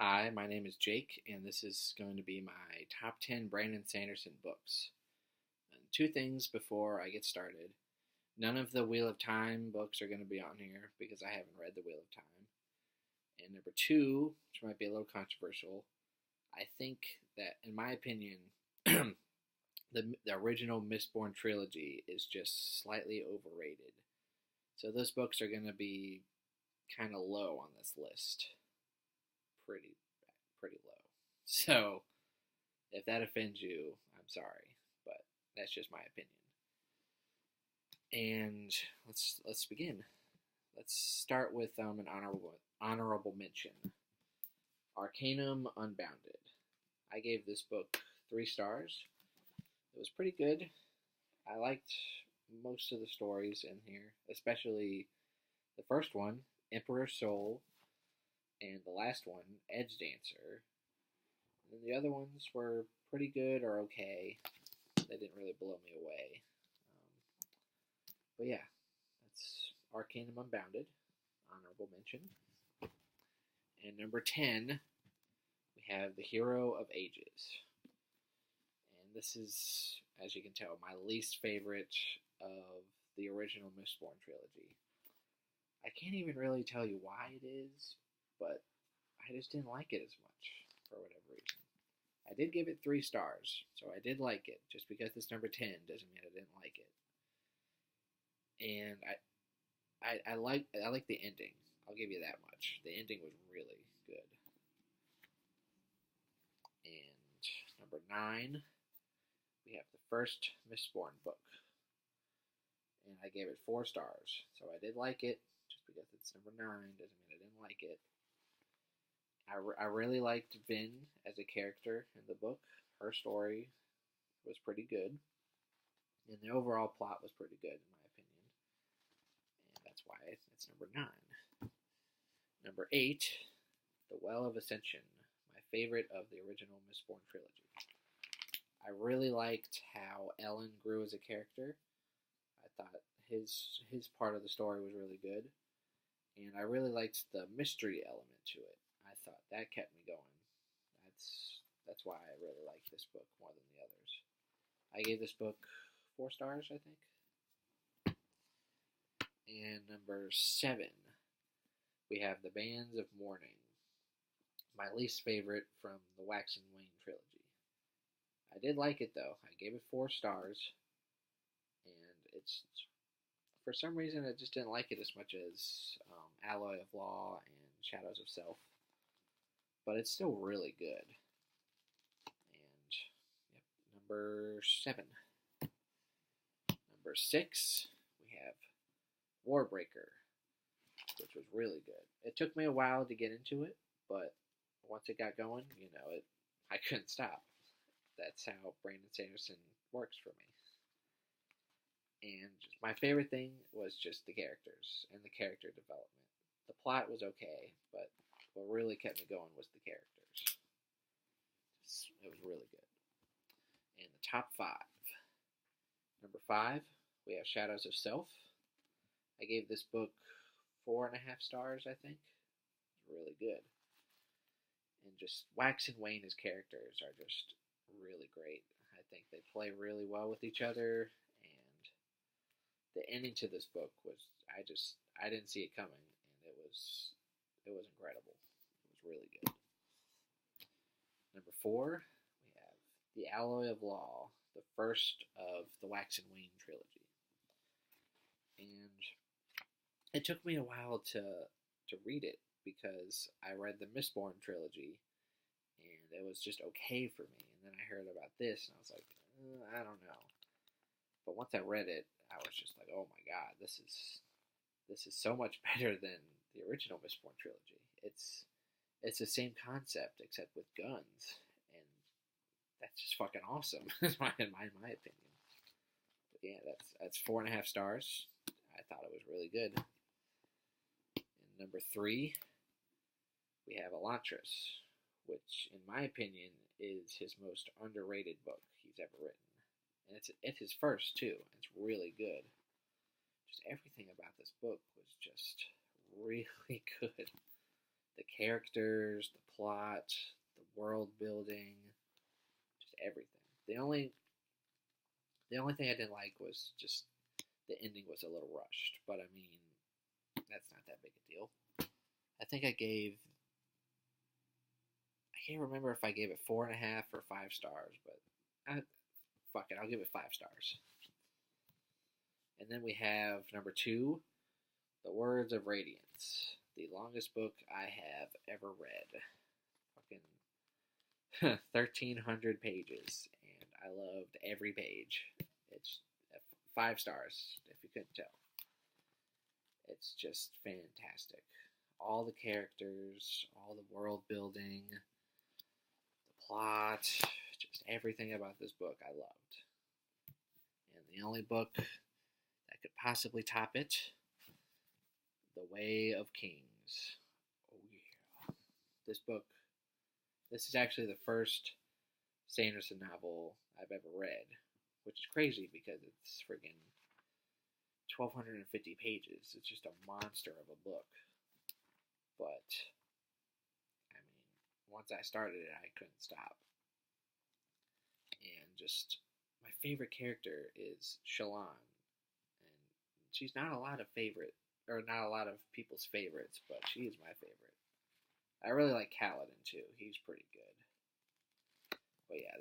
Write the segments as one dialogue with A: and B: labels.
A: Hi, my name is Jake, and this is going to be my top 10 Brandon Sanderson books. And two things before I get started. None of the Wheel of Time books are going to be on here because I haven't read the Wheel of Time. And number two, which might be a little controversial, I think that, in my opinion, the original Mistborn trilogy is just slightly overrated. So those books are going to be kind of low on this list. Pretty low. So, if that offends you, I'm sorry, but that's just my opinion. And let's begin. Let's start with an honorable mention. Arcanum Unbounded. I gave this book 3 stars. It was pretty good. I liked most of the stories in here, especially the first one, Emperor's Soul, and the last one, Edge Dancer. And the other ones were pretty good or okay. They didn't really blow me away. But yeah, that's Arcanum Unbounded, honorable mention. And number 10, we have The Hero of Ages. And this is, as you can tell, my least favorite of the original Mistborn trilogy. I can't even really tell you why it is, but I just didn't like it as much for whatever reason. I did give it 3 stars, so I did like it. Just because it's number 10 doesn't mean I didn't like it. And I like the ending. I'll give you that much. The ending was really good. And number 9, we have the first Mistborn book, and I gave it 4 stars. So I did like it. Just because it's number 9 doesn't mean I didn't like it. I really liked Vin as a character in the book. Her story was pretty good. And the overall plot was pretty good, in my opinion. And that's why it's number 9. Number 8, The Well of Ascension. My favorite of the original Mistborn trilogy. I really liked how Ellen grew as a character. I thought his part of the story was really good. And I really liked the mystery element to it. I thought that kept me going. That's why I really like this book more than the others. I gave this book 4 stars, I think. And number 7, we have the Bands of Mourning. My least favorite from the Wax and Wayne trilogy. I did like it though. I gave it 4 stars. And it's, for some reason, I just didn't like it as much as Alloy of Law and Shadows of Self. But it's still really good. And, yep, number 7. Number 6, we have Warbreaker, which was really good. It took me a while to get into it, but once it got going, I couldn't stop. That's how Brandon Sanderson works for me. And my favorite thing was just the characters and the character development. The plot was okay, but what really kept me going was the characters. It was really good. And the top 5. Number 5, we have Shadows of Self. I gave this book 4.5 stars, I think. It's really good. And just Wax and Wayne as characters are just really great. I think they play really well with each other, and the ending to this book was, I didn't see it coming, and it was incredible. It was really good. Number 4, we have The Alloy of Law, the first of the Wax and Wayne trilogy. And it took me a while to read it because I read the Mistborn trilogy and it was just okay for me. And then I heard about this and I was like, I don't know. But once I read it, I was just like, oh my god, this is so much better than the original Mistborn trilogy. It's the same concept except with guns, and that's just fucking awesome in my opinion. But yeah, that's 4.5 stars. I thought it was really good. And number 3, we have Elantris, which in my opinion is his most underrated book he's ever written. And it's his first too. It's really good. Just everything about this book was just really good. The characters, the plot, the world building, just everything. The only thing I didn't like was just the ending was a little rushed. But I mean, that's not that big a deal. I think I can't remember if I gave it 4.5 or 5 stars, but fuck it, I'll give it 5 stars. And then we have number 2, The Words of Radiance, the longest book I have ever read. Fucking 1,300 pages, and I loved every page. It's 5 stars, if you couldn't tell. It's just fantastic. All the characters, all the world building, the plot, just everything about this book I loved. And the only book that could possibly top it, The Way of Kings. Oh yeah. This is actually the first Sanderson novel I've ever read, which is crazy because it's friggin' 1,250 pages. It's just a monster of a book. But, I mean, once I started it, I couldn't stop. And just, my favorite character is Shallan. And she's not a lot of people's favorites, but she is my favorite. I really like Kaladin, too. He's pretty good. But yeah,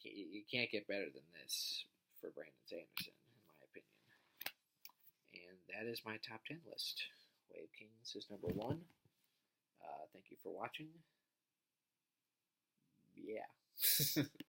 A: you can't get better than this for Brandon Sanderson, in my opinion. And that is my top 10 list. Way of Kings is number 1. Thank you for watching. Yeah.